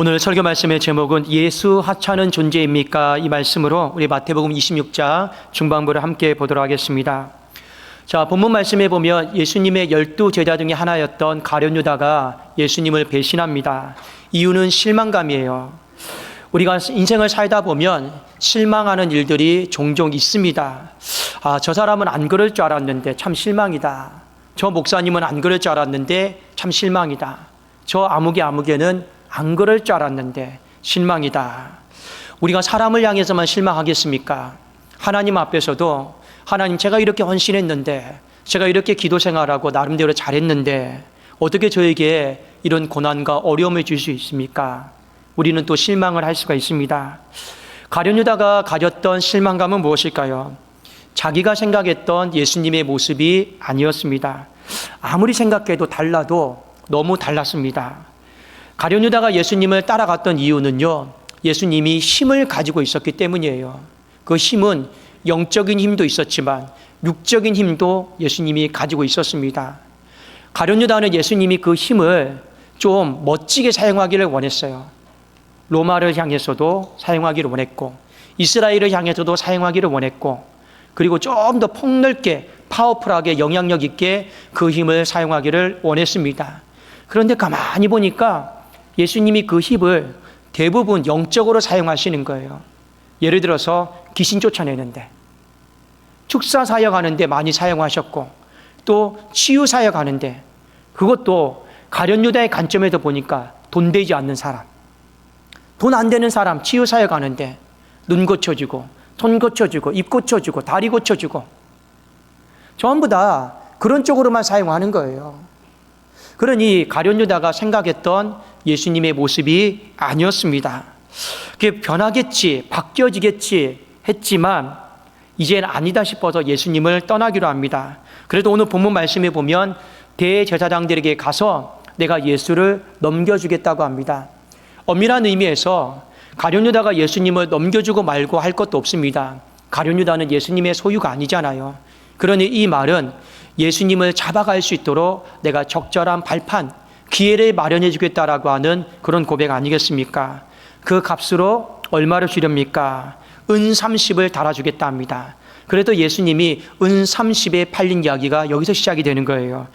오늘 설교 말씀의 제목은 예수 하찮은 존재입니까? 이 말씀으로 우리 마태복음 26장 중반부를 함께 보도록 하겠습니다. 자, 본문 말씀에 보면 예수님의 12 제자 중에 하나였던 가룟 유다가 예수님을 배신합니다. 이유는 실망감이에요. 우리가 인생을 살다 보면 실망하는 일들이 종종 있습니다. 저 사람은 안 그럴 줄 알았는데 참 실망이다. 저 목사님은 안 그럴 줄 알았는데 참 실망이다. 저 아무개는 안 그럴 줄 알았는데 실망이다. 우리가 사람을 향해서만 실망하겠습니까? 하나님 앞에서도 하나님, 제가 이렇게 헌신했는데, 제가 이렇게 기도 생활하고 나름대로 잘했는데 어떻게 저에게 이런 고난과 어려움을 줄 수 있습니까? 우리는 또 실망을 할 수가 있습니다. 가룟 유다가 가졌던 실망감은 무엇일까요? 자기가 생각했던 예수님의 모습이 아니었습니다. 아무리 생각해도 달라도 너무 달랐습니다. 가룟 유다가 예수님을 따라갔던 이유는요, 예수님이 힘을 가지고 있었기 때문이에요. 그 힘은 영적인 힘도 있었지만 육적인 힘도 예수님이 가지고 있었습니다. 가룟 유다는 예수님이 그 힘을 좀 멋지게 사용하기를 원했어요. 로마를 향해서도 사용하기를 원했고, 이스라엘을 향해서도 사용하기를 원했고, 그리고 좀 더 폭넓게 파워풀하게 영향력 있게 그 힘을 사용하기를 원했습니다. 그런데 가만히 보니까 예수님이 그 힘을 대부분 영적으로 사용하시는 거예요. 예를 들어서 귀신 쫓아내는데, 축사 사역하는데 많이 사용하셨고, 또 치유 사역하는데, 그것도 가룟 유다의 관점에서 보니까 돈 되지 않는 사람, 돈 안 되는 사람 치유 사역하는데 눈 고쳐주고, 손 고쳐주고, 입 고쳐주고, 다리 고쳐주고, 전부 다 그런 쪽으로만 사용하는 거예요. 그러니 가룟 유다가 생각했던 예수님의 모습이 아니었습니다. 그게 변하겠지, 바뀌어지겠지 했지만 이제는 아니다 싶어서 예수님을 떠나기로 합니다. 그래도 오늘 본문 말씀에 보면 대제사장들에게 가서 내가 예수를 넘겨주겠다고 합니다. 엄밀한 의미에서 가룟 유다가 예수님을 넘겨주고 말고 할 것도 없습니다. 가룟 유다는 예수님의 소유가 아니잖아요. 그러니 이 말은 예수님을 잡아갈 수 있도록 내가 적절한 발판, 기회를 마련해 주겠다라고 하는 그런 고백 아니겠습니까? 그 값으로 얼마를 주렵니까? 은 30을 달아주겠다 합니다. 그래도 예수님이 은 30에 팔린 이야기가 여기서 시작이 되는 거예요.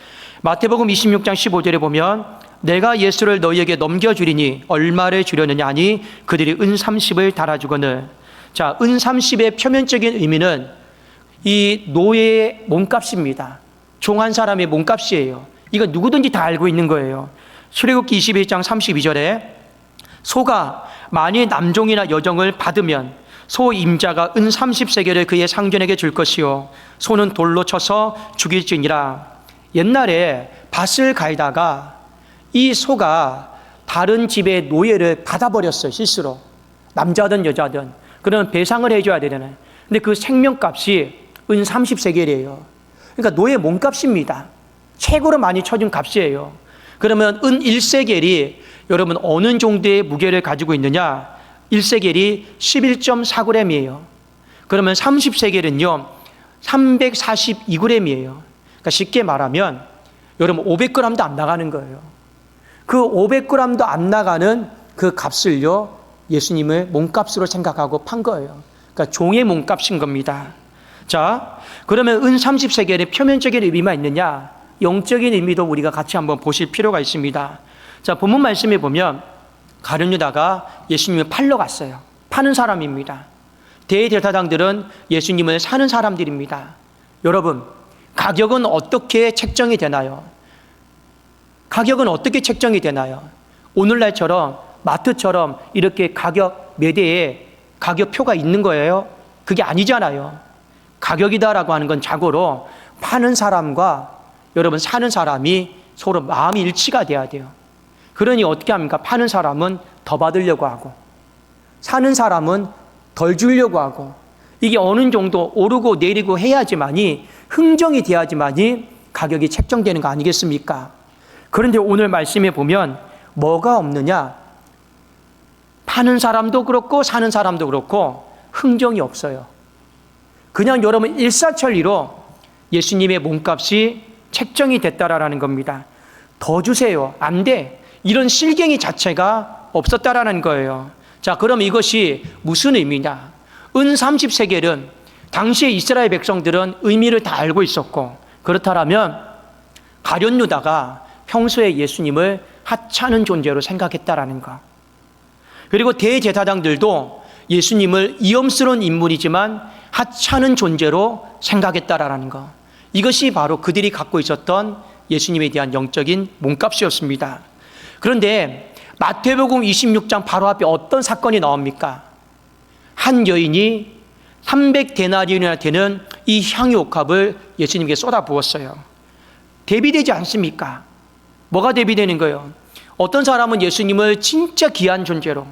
마태복음 26장 15절에 보면 내가 예수를 너희에게 넘겨주리니 얼마를 주려느냐 하니 그들이 은 30을 달아주거늘. 자, 은 30의 표면적인 의미는 이 노예의 몸값입니다. 종 한 사람의 몸값이에요. 이거 누구든지 다 알고 있는 거예요. 출애굽기 21장 32절에 소가 만일 남종이나 여종을 받으면 소 임자가 은 30세겔을 그의 상전에게 줄 것이요 소는 돌로 쳐서 죽일지니라. 옛날에 밭을 갈다가 이 소가 다른 집의 노예를 받아버렸어요. 실수로. 남자든 여자든. 그러면 배상을 해줘야 되잖아요. 근데 그 생명값이 은 30세겔이에요. 그러니까 노예 몸값입니다. 최고로 많이 쳐준 값이에요. 그러면 은 1세겔이 여러분 어느 정도의 무게를 가지고 있느냐? 1세겔이 11.4g이에요. 그러면 30세겔은요 342g이에요. 그러니까 쉽게 말하면 여러분 500g도 안 나가는 거예요. 그 500g도 안 나가는 그 값을요 예수님을 몸값으로 생각하고 판 거예요. 그러니까 종의 몸값인 겁니다. 자, 그러면 은 30세겔의 표면적인 의미만 있느냐? 영적인 의미도 우리가 같이 한번 보실 필요가 있습니다. 자, 본문 말씀에 보면 가룟 유다가 예수님을 팔러 갔어요. 파는 사람입니다. 대제사장들은 예수님을 사는 사람들입니다. 여러분, 가격은 어떻게 책정이 되나요? 가격은 어떻게 책정이 되나요? 오늘날처럼 마트처럼 이렇게 가격 매대에 가격표가 있는 거예요? 그게 아니잖아요. 가격이다라고 하는 건 자고로 파는 사람과 여러분 사는 사람이 서로 마음이 일치가 돼야 돼요. 그러니 어떻게 합니까? 파는 사람은 더 받으려고 하고 사는 사람은 덜 주려고 하고 이게 어느 정도 오르고 내리고 해야지만이 흥정이 돼야지만이 가격이 책정되는 거 아니겠습니까? 그런데 오늘 말씀에 보면 뭐가 없느냐? 파는 사람도 그렇고 사는 사람도 그렇고 흥정이 없어요. 그냥 여러분 일사천리로 예수님의 몸값이 책정이 됐다라는 겁니다. 더 주세요. 안 돼. 이런 실갱이 자체가 없었다라는 거예요. 자, 그럼 이것이 무슨 의미냐? 은 30세겔은 당시에 이스라엘 백성들은 의미를 다 알고 있었고, 그렇다면 가룟 유다가 평소에 예수님을 하찮은 존재로 생각했다라는 거. 그리고 대제사장들도 예수님을 위험스러운 인물이지만 하찮은 존재로 생각했다라는 거. 이것이 바로 그들이 갖고 있었던 예수님에 대한 영적인 몸값이었습니다. 그런데 마태복음 26장 바로 앞에 어떤 사건이 나옵니까? 한 여인이 300데나리온이나 되는 이 향유옥합을 예수님께 쏟아부었어요. 대비되지 않습니까? 뭐가 대비되는 거예요? 어떤 사람은 예수님을 진짜 귀한 존재로,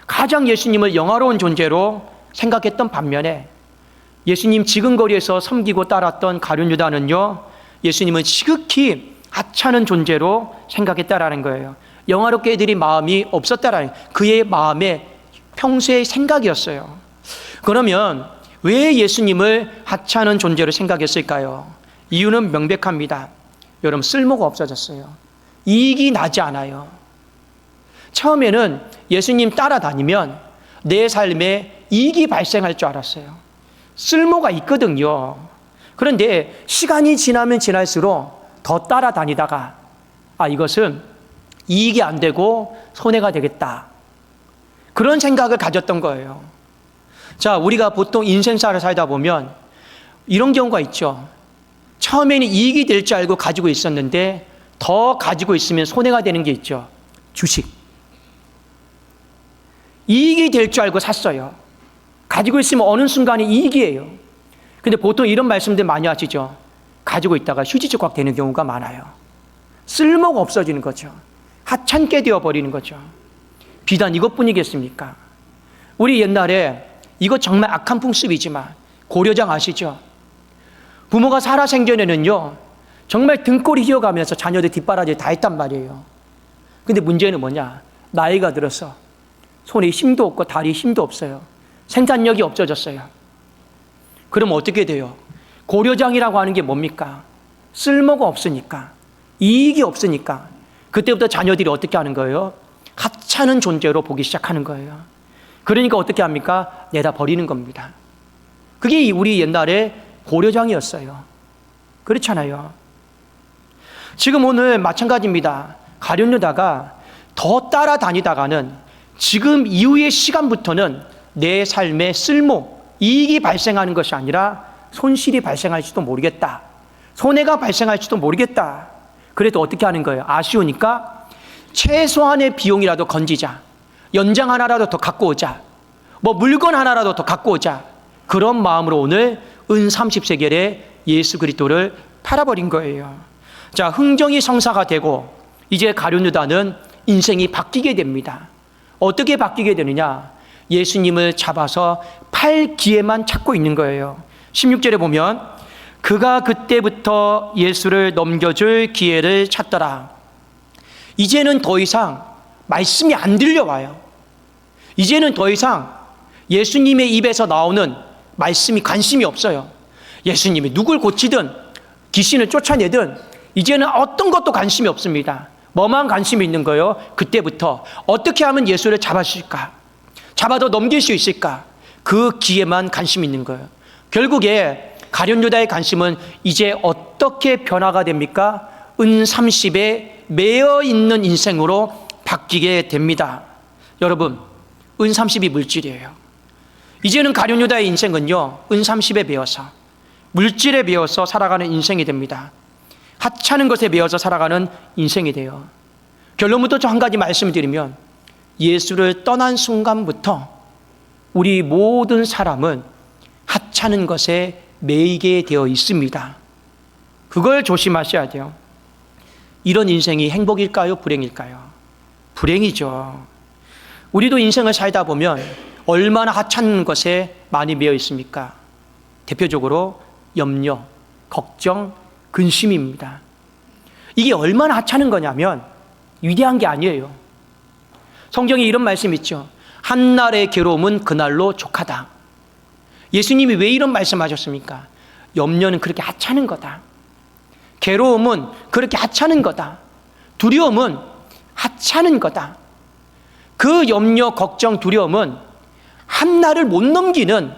가장 예수님을 영화로운 존재로 생각했던 반면에 예수님 지근거리에서 섬기고 따랐던 가룟 유다는요, 예수님을 지극히 하찮은 존재로 생각했다라는 거예요. 영화롭게 해드릴 마음이 없었다라는, 그의 마음의 평소의 생각이었어요. 그러면 왜 예수님을 하찮은 존재로 생각했을까요? 이유는 명백합니다. 여러분, 쓸모가 없어졌어요. 이익이 나지 않아요. 처음에는 예수님 따라다니면 내 삶에 이익이 발생할 줄 알았어요. 쓸모가 있거든요. 그런데 시간이 지나면 지날수록 더 따라다니다가 이것은 이익이 안 되고 손해가 되겠다, 그런 생각을 가졌던 거예요. 자, 우리가 보통 인생사를 살다 보면 이런 경우가 있죠. 처음에는 이익이 될 줄 알고 가지고 있었는데 더 가지고 있으면 손해가 되는 게 있죠. 주식. 이익이 될 줄 알고 샀어요. 가지고 있으면 어느 순간에 이익이에요. 근데 보통 이런 말씀들 많이 하시죠. 가지고 있다가 휴지조각 되는 경우가 많아요. 쓸모가 없어지는 거죠. 하찮게 되어버리는 거죠. 비단 이것뿐이겠습니까? 우리 옛날에, 이거 정말 악한 풍습이지만 고려장 아시죠? 부모가 살아생전에는요, 정말 등골이 휘어가면서 자녀들 뒷바라지 다 했단 말이에요. 근데 문제는 뭐냐? 나이가 들어서 손에 힘도 없고 다리에 힘도 없어요. 생산력이 없어졌어요. 그럼 어떻게 돼요? 고려장이라고 하는 게 뭡니까? 쓸모가 없으니까, 이익이 없으니까 그때부터 자녀들이 어떻게 하는 거예요? 하찮은 존재로 보기 시작하는 거예요. 그러니까 어떻게 합니까? 내다 버리는 겁니다. 그게 우리 옛날에 고려장이었어요. 그렇잖아요. 지금 오늘 마찬가지입니다. 가룟 유다가 더 따라다니다가는 지금 이후의 시간부터는 내 삶에 쓸모, 이익이 발생하는 것이 아니라 손실이 발생할지도 모르겠다, 손해가 발생할지도 모르겠다. 그래도 어떻게 하는 거예요? 아쉬우니까 최소한의 비용이라도 건지자, 연장 하나라도 더 갖고 오자, 물건 하나라도 더 갖고 오자, 그런 마음으로 오늘 은 30세겔에 예수 그리스도를 팔아버린 거예요. 자, 흥정이 성사가 되고 이제 가룟 유다는 인생이 바뀌게 됩니다. 어떻게 바뀌게 되느냐? 예수님을 잡아서 팔 기회만 찾고 있는 거예요. 16절에 보면 그가 그때부터 예수를 넘겨줄 기회를 찾더라. 이제는 더 이상 말씀이 안 들려와요. 이제는 더 이상 예수님의 입에서 나오는 말씀이 관심이 없어요. 예수님이 누굴 고치든 귀신을 쫓아내든 이제는 어떤 것도 관심이 없습니다. 뭐만 관심이 있는 거예요? 그때부터 어떻게 하면 예수를 잡아줄까? 잡아도 넘길 수 있을까? 그 기회만 관심이 있는 거예요. 결국에 가룟 유다의 관심은 이제 어떻게 변화가 됩니까? 은 30에 매여 있는 인생으로 바뀌게 됩니다. 여러분, 은 30이 물질이에요. 이제는 가룟 유다의 인생은요, 은 30에 매여서, 물질에 매여서 살아가는 인생이 됩니다. 하찮은 것에 매여서 살아가는 인생이 돼요. 결론부터 저 한 가지 말씀드리면, 예수를 떠난 순간부터 우리 모든 사람은 하찮은 것에 매이게 되어 있습니다. 그걸 조심하셔야 돼요. 이런 인생이 행복일까요? 불행일까요? 불행이죠. 우리도 인생을 살다 보면 얼마나 하찮은 것에 많이 매여 있습니까? 대표적으로 염려, 걱정, 근심입니다. 이게 얼마나 하찮은 거냐면 위대한 게 아니에요. 성경에 이런 말씀이 있죠. 한날의 괴로움은 그날로 족하다. 예수님이 왜 이런 말씀하셨습니까? 염려는 그렇게 하찮은 거다. 괴로움은 그렇게 하찮은 거다. 두려움은 하찮은 거다. 그 염려, 걱정, 두려움은 한날을 못 넘기는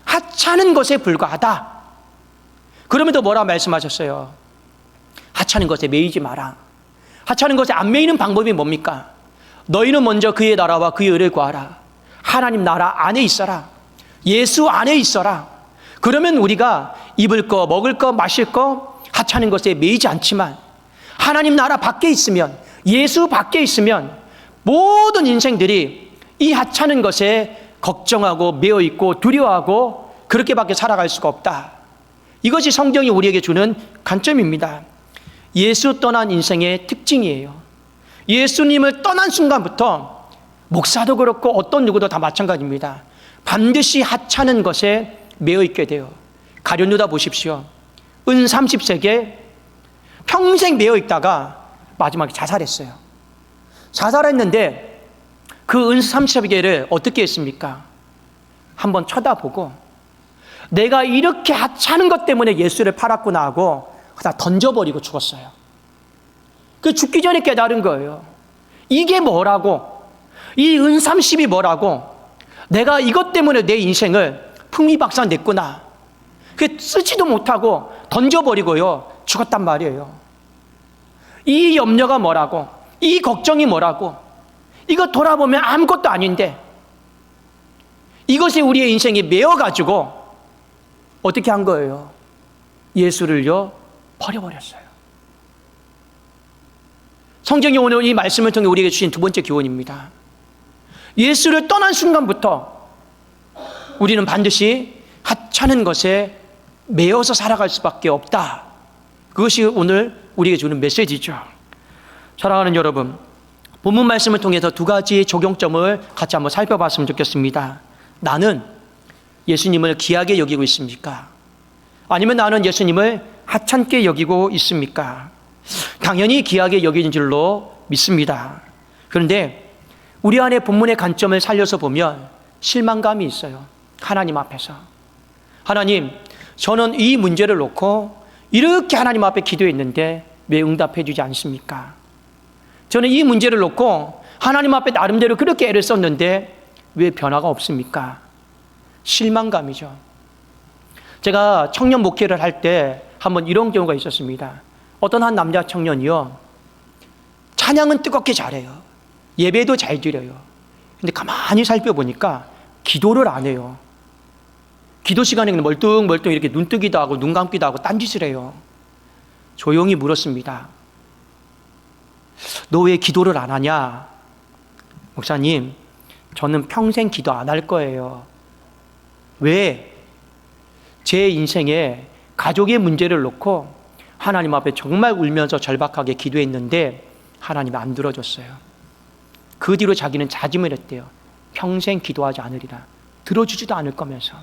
하찮은 것에 불과하다. 그러면서 뭐라 말씀하셨어요? 하찮은 것에 매이지 마라. 하찮은 것에 안 매이는 방법이 뭡니까? 너희는 먼저 그의 나라와 그의 의를 구하라. 하나님 나라 안에 있어라. 예수 안에 있어라. 그러면 우리가 입을 거, 먹을 거, 마실 거 하찮은 것에 매이지 않지만 하나님 나라 밖에 있으면, 예수 밖에 있으면 모든 인생들이 이 하찮은 것에 걱정하고 매여 있고 두려워하고 그렇게밖에 살아갈 수가 없다. 이것이 성경이 우리에게 주는 관점입니다. 예수 떠난 인생의 특징이에요. 예수님을 떠난 순간부터 목사도 그렇고 어떤 누구도 다 마찬가지입니다. 반드시 하찮은 것에 매여 있게 돼요. 가룟 유다 보십시오. 은 30세계 평생 매여 있다가 마지막에 자살했어요. 자살했는데 그 은 30세계를 어떻게 했습니까? 한번 쳐다보고 내가 이렇게 하찮은 것 때문에 예수를 팔았구나 하고 다 던져버리고 죽었어요. 그 죽기 전에 깨달은 거예요. 이게 뭐라고? 이 은 30이 뭐라고? 내가 이것 때문에 내 인생을 풍미박산 냈구나. 그 쓰지도 못하고 던져버리고요 죽었단 말이에요. 이 염려가 뭐라고? 이 걱정이 뭐라고? 이거 돌아보면 아무것도 아닌데 이것이 우리의 인생에 매여가지고 어떻게 한 거예요? 예수를요 버려버렸어요. 성경이 오늘 이 말씀을 통해 우리에게 주신 두 번째 교훈입니다. 예수를 떠난 순간부터 우리는 반드시 하찮은 것에 매여서 살아갈 수밖에 없다. 그것이 오늘 우리에게 주는 메시지죠. 사랑하는 여러분, 본문 말씀을 통해서 두 가지 적용점을 같이 한번 살펴봤으면 좋겠습니다. 나는 예수님을 귀하게 여기고 있습니까? 아니면 나는 예수님을 하찮게 여기고 있습니까? 당연히 귀하게 여기는 줄로 믿습니다. 그런데 우리 안에 본문의 관점을 살려서 보면 실망감이 있어요. 하나님 앞에서. 하나님, 저는 이 문제를 놓고 이렇게 하나님 앞에 기도했는데 왜 응답해 주지 않습니까? 저는 이 문제를 놓고 하나님 앞에 나름대로 그렇게 애를 썼는데 왜 변화가 없습니까? 실망감이죠. 제가 청년 목회를 할 때 한번 이런 경우가 있었습니다. 어떤 한 남자 청년이요, 찬양은 뜨겁게 잘해요. 예배도 잘 드려요. 근데 가만히 살펴보니까 기도를 안 해요. 기도 시간에 멀뚱멀뚱 이렇게 눈 뜨기도 하고 눈 감기도 하고 딴짓을 해요. 조용히 물었습니다. 너 왜 기도를 안 하냐? 목사님, 저는 평생 기도 안 할 거예요. 왜? 제 인생에 가족의 문제를 놓고 하나님 앞에 정말 울면서 절박하게 기도했는데 하나님 안 들어줬어요. 그 뒤로 자기는 다짐을 했대요. 평생 기도하지 않으리라. 들어주지도 않을 거면서.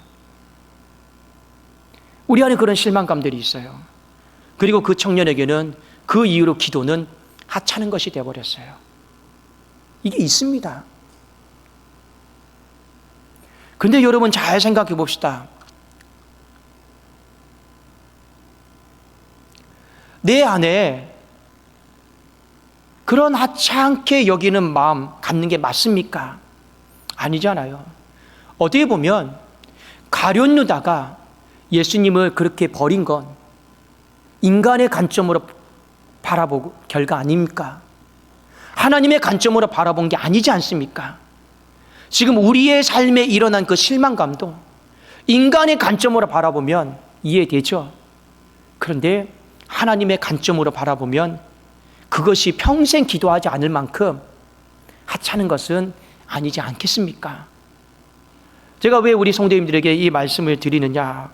우리 안에 그런 실망감들이 있어요. 그리고 그 청년에게는 그 이후로 기도는 하찮은 것이 되어버렸어요. 이게 있습니다. 근데 여러분 잘 생각해 봅시다. 내 안에 그런 하찮게 여기는 마음 갖는 게 맞습니까? 아니잖아요. 어디에 보면 가룟 유다가 예수님을 그렇게 버린 건 인간의 관점으로 바라보고 결과 아닙니까? 하나님의 관점으로 바라본 게 아니지 않습니까? 지금 우리의 삶에 일어난 그 실망감도 인간의 관점으로 바라보면 이해되죠. 그런데 하나님의 관점으로 바라보면 그것이 평생 기도하지 않을 만큼 하찮은 것은 아니지 않겠습니까? 제가 왜 우리 성도님들에게 이 말씀을 드리느냐?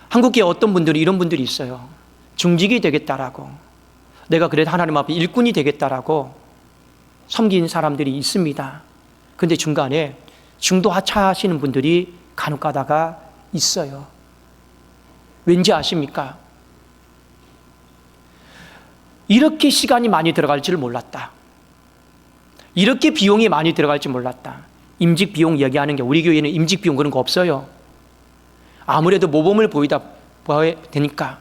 한국에 어떤 분들이 이런 분들이 있어요. 중직이 되겠다라고, 내가 그래도 하나님 앞에 일꾼이 되겠다라고 섬긴 사람들이 있습니다. 근데 중간에 중도 하차하시는 분들이 간혹 가다가 있어요. 왠지 아십니까? 이렇게 시간이 많이 들어갈 줄 몰랐다. 이렇게 비용이 많이 들어갈 줄 몰랐다. 임직 비용 얘기하는 게 우리 교회는 임직 비용 그런 거 없어요. 아무래도 모범을 보여야 되니까.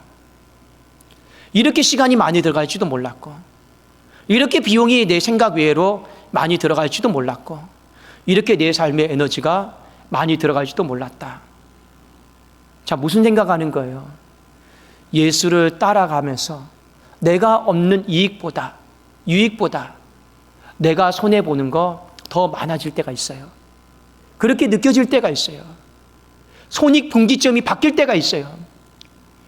이렇게 시간이 많이 들어갈지도 몰랐고, 이렇게 비용이 내 생각 외로 많이 들어갈지도 몰랐고, 이렇게 내 삶의 에너지가 많이 들어갈지도 몰랐다. 자, 무슨 생각하는 거예요? 예수를 따라가면서 내가 얻는 이익보다, 유익보다 내가 손해보는 거 더 많아질 때가 있어요. 그렇게 느껴질 때가 있어요. 손익분기점이 바뀔 때가 있어요.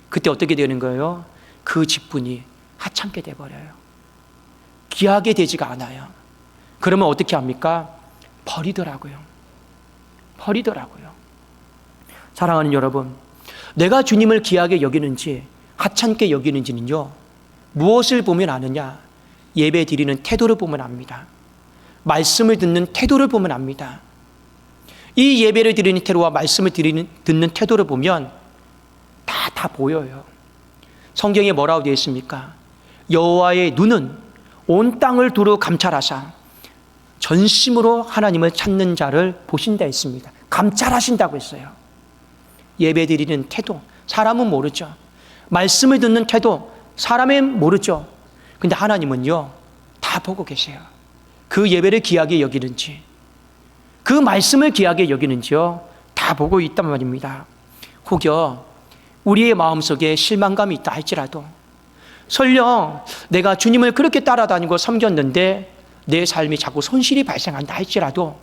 그때 어떻게 되는 거예요? 그 직분이 하찮게 돼버려요. 귀하게 되지가 않아요. 그러면 어떻게 합니까? 버리더라고요. 사랑하는 여러분, 내가 주님을 귀하게 여기는지 하찮게 여기는지는요, 무엇을 보면 아느냐? 예배 드리는 태도를 보면 압니다. 말씀을 듣는 태도를 보면 압니다. 이 예배를 드리는 태도와 말씀을 듣는 태도를 보면 다 보여요. 성경에 뭐라고 되어 있습니까? 여호와의 눈은 온 땅을 두루 감찰하사 전심으로 하나님을 찾는 자를 보신다 했습니다. 감찰하신다고 했어요. 예배 드리는 태도, 사람은 모르죠. 말씀을 듣는 태도, 사람은 모르죠. 근데 하나님은요, 다 보고 계세요. 그 예배를 귀하게 여기는지, 그 말씀을 귀하게 여기는지요, 다 보고 있단 말입니다. 혹여 우리의 마음속에 실망감이 있다 할지라도, 설령 내가 주님을 그렇게 따라다니고 섬겼는데 내 삶이 자꾸 손실이 발생한다 할지라도,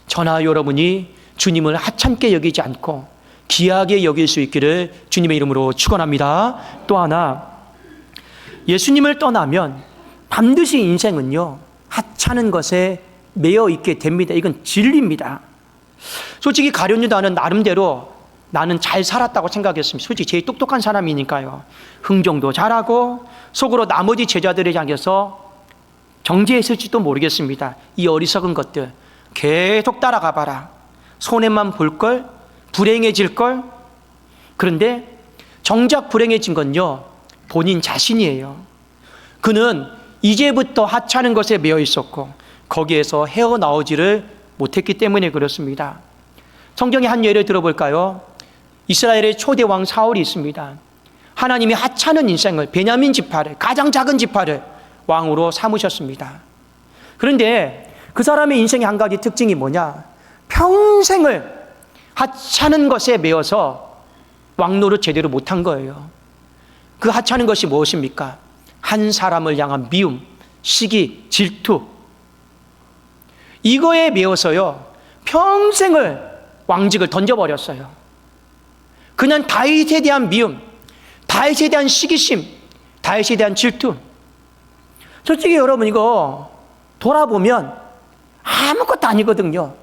저나 여러분이 주님을 하찮게 여기지 않고 귀하게 여길 수 있기를 주님의 이름으로 축원합니다. 또 하나, 예수님을 떠나면 반드시 인생은요, 하찮은 것에 매여 있게 됩니다. 이건 진리입니다. 솔직히 가룟유다는 나름대로 나는 잘 살았다고 생각했습니다. 솔직히 제일 똑똑한 사람이니까요. 흥정도 잘하고 속으로 나머지 제자들을 향해서 정죄했을지도 모르겠습니다. 이 어리석은 것들 계속 따라가 봐라. 손해만 볼 걸, 불행해질 걸. 그런데 정작 불행해진 건요, 본인 자신이에요. 그는 이제부터 하찮은 것에 매여 있었고 거기에서 헤어나오지를 못했기 때문에 그렇습니다. 성경의 한 예를 들어볼까요? 이스라엘의 초대 왕 사울이 있습니다. 하나님이 하찮은 인생을, 베냐민 지파를, 가장 작은 지파를 왕으로 삼으셨습니다. 그런데 그 사람의 인생의 한 가지 특징이 뭐냐? 평생을 하찮은 것에 매여서 왕노릇 제대로 못한 거예요. 그 하찮은 것이 무엇입니까? 한 사람을 향한 미움, 시기, 질투, 이거에 매여서요, 평생을 왕직을 던져버렸어요. 그냥 다윗에 대한 미움, 다윗에 대한 시기심, 다윗에 대한 질투. 솔직히 여러분, 이거 돌아보면 아무것도 아니거든요.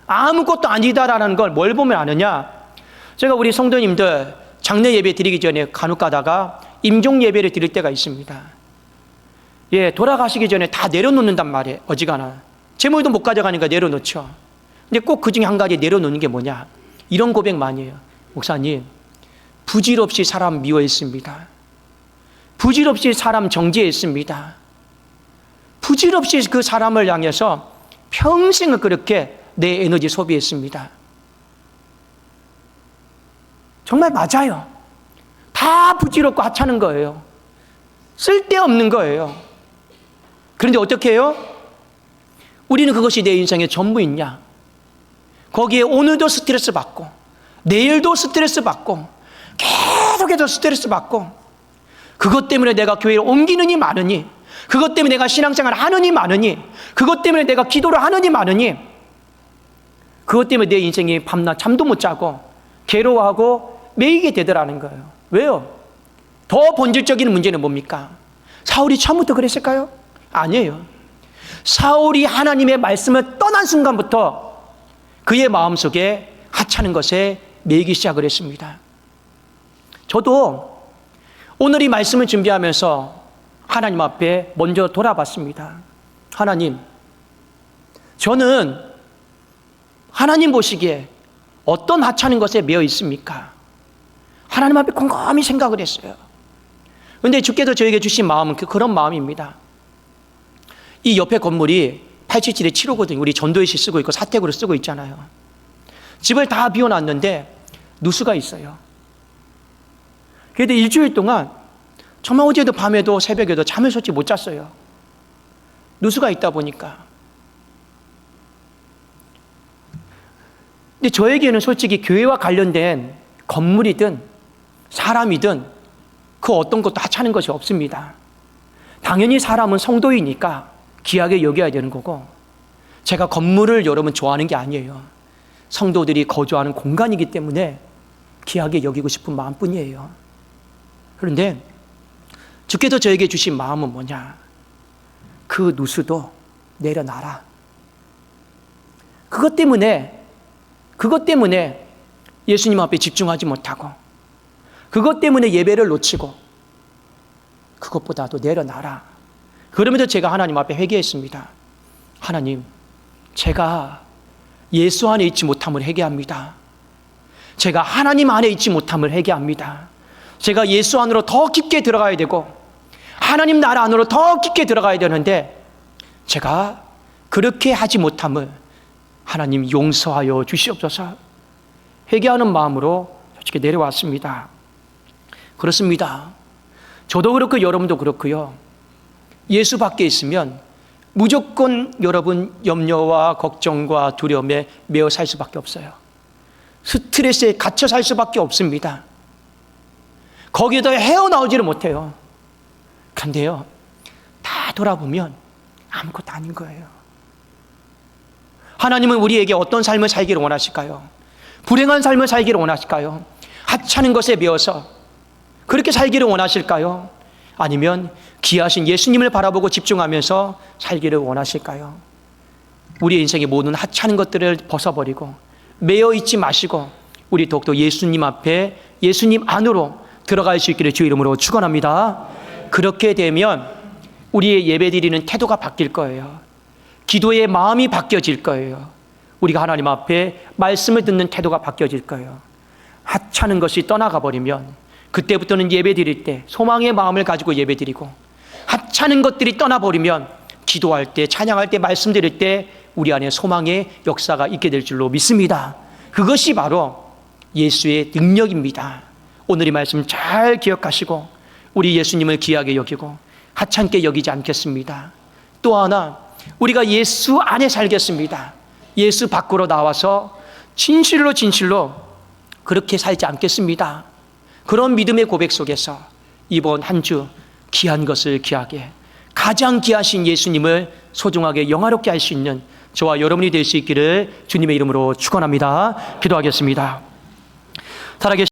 아무것도 아니다라는 걸 뭘 보면 아느냐? 제가 우리 성도님들 장례 예배 드리기 전에 간혹 가다가 임종 예배를 드릴 때가 있습니다. 예, 돌아가시기 전에 다 내려놓는단 말이에요. 어지간한 재물도 못 가져가니까 내려놓죠. 근데 꼭 그 중에 한 가지 내려놓는 게 뭐냐? 이런 고백 많이 해요. 목사님, 부질없이 사람 미워했습니다. 부질없이 사람 정죄했습니다. 부질없이 그 사람을 향해서 평생을 그렇게 내 에너지 소비했습니다. 정말 맞아요. 다 부질없고 하찮은 거예요. 쓸데없는 거예요. 그런데 어떻게 해요? 우리는 그것이 내 인생의 전부있냐? 거기에 오늘도 스트레스 받고 내일도 스트레스 받고 계속해서 스트레스 받고, 그것 때문에 내가 교회를 옮기느니 마느니, 그것 때문에 내가 신앙생활을 하느니 마느니, 그것 때문에 내가 기도를 하느니 마느니, 그것 때문에 내 인생이 밤낮 잠도 못 자고 괴로워하고 매이게 되더라는 거예요. 왜요? 더 본질적인 문제는 뭡니까? 사울이 처음부터 그랬을까요? 아니에요. 사울이 하나님의 말씀을 떠난 순간부터 그의 마음속에 하찮은 것에 매이기 시작을 했습니다. 저도 오늘 이 말씀을 준비하면서 하나님 앞에 먼저 돌아봤습니다. 하나님, 저는 하나님 보시기에 어떤 하찮은 것에 매여 있습니까? 하나님 앞에 곰곰이 생각을 했어요. 그런데 주께서 저에게 주신 마음은 그런 마음입니다. 이 옆에 건물이 877의 7호거든요. 우리 전도회시 쓰고 있고 사택으로 쓰고 있잖아요. 집을 다 비워놨는데 누수가 있어요. 그런데 일주일 동안 정말 어제도 밤에도 새벽에도 잠을 솔직히 못 잤어요. 누수가 있다 보니까. 근데 저에게는 솔직히 교회와 관련된 건물이든 사람이든 그 어떤 것도 하찮은 것이 없습니다. 당연히 사람은 성도이니까 귀하게 여겨야 되는 거고, 제가 건물을 여러분 좋아하는 게 아니에요. 성도들이 거주하는 공간이기 때문에 귀하게 여기고 싶은 마음뿐이에요. 그런데 주께서 저에게 주신 마음은 뭐냐? 그 누수도 내려놔라. 그것 때문에 예수님 앞에 집중하지 못하고, 그것 때문에 예배를 놓치고, 그것보다도 내려놔라. 그러면서 제가 하나님 앞에 회개했습니다. 하나님, 제가 예수 안에 있지 못함을 회개합니다. 제가 하나님 안에 있지 못함을 회개합니다. 제가 예수 안으로 더 깊게 들어가야 되고 하나님 나라 안으로 더 깊게 들어가야 되는데 제가 그렇게 하지 못함을 하나님 용서하여 주시옵소서. 회개하는 마음으로 솔직히 내려왔습니다. 그렇습니다. 저도 그렇고 여러분도 그렇고요. 예수 밖에 있으면 무조건 여러분 염려와 걱정과 두려움에 매여 살 수밖에 없어요. 스트레스에 갇혀 살 수밖에 없습니다. 거기에다 헤어나오지를 못해요. 그런데요, 다 돌아보면 아무것도 아닌 거예요. 하나님은 우리에게 어떤 삶을 살기를 원하실까요? 불행한 삶을 살기를 원하실까요? 하찮은 것에 매여서 그렇게 살기를 원하실까요? 아니면 귀하신 예수님을 바라보고 집중하면서 살기를 원하실까요? 우리의 인생의 모든 하찮은 것들을 벗어버리고 매여 있지 마시고 우리 더욱더 예수님 앞에, 예수님 안으로 들어갈 수 있기를 주의 이름으로 축원합니다. 그렇게 되면 우리의 예배드리는 태도가 바뀔 거예요. 기도의 마음이 바뀌어질 거예요. 우리가 하나님 앞에 말씀을 듣는 태도가 바뀌어질 거예요. 하찮은 것이 떠나가 버리면 그때부터는 예배드릴 때 소망의 마음을 가지고 예배드리고, 하찮은 것들이 떠나버리면 기도할 때, 찬양할 때, 말씀드릴 때 우리 안에 소망의 역사가 있게 될 줄로 믿습니다. 그것이 바로 예수의 능력입니다. 오늘 이 말씀 잘 기억하시고 우리 예수님을 귀하게 여기고 하찮게 여기지 않겠습니다. 또 하나, 우리가 예수 안에 살겠습니다. 예수 밖으로 나와서 진실로 그렇게 살지 않겠습니다. 그런 믿음의 고백 속에서 이번 한 주 귀한 것을 귀하게, 가장 귀하신 예수님을 소중하게 영화롭게 할 수 있는 저와 여러분이 될 수 있기를 주님의 이름으로 축원합니다. 기도하겠습니다. 살아계신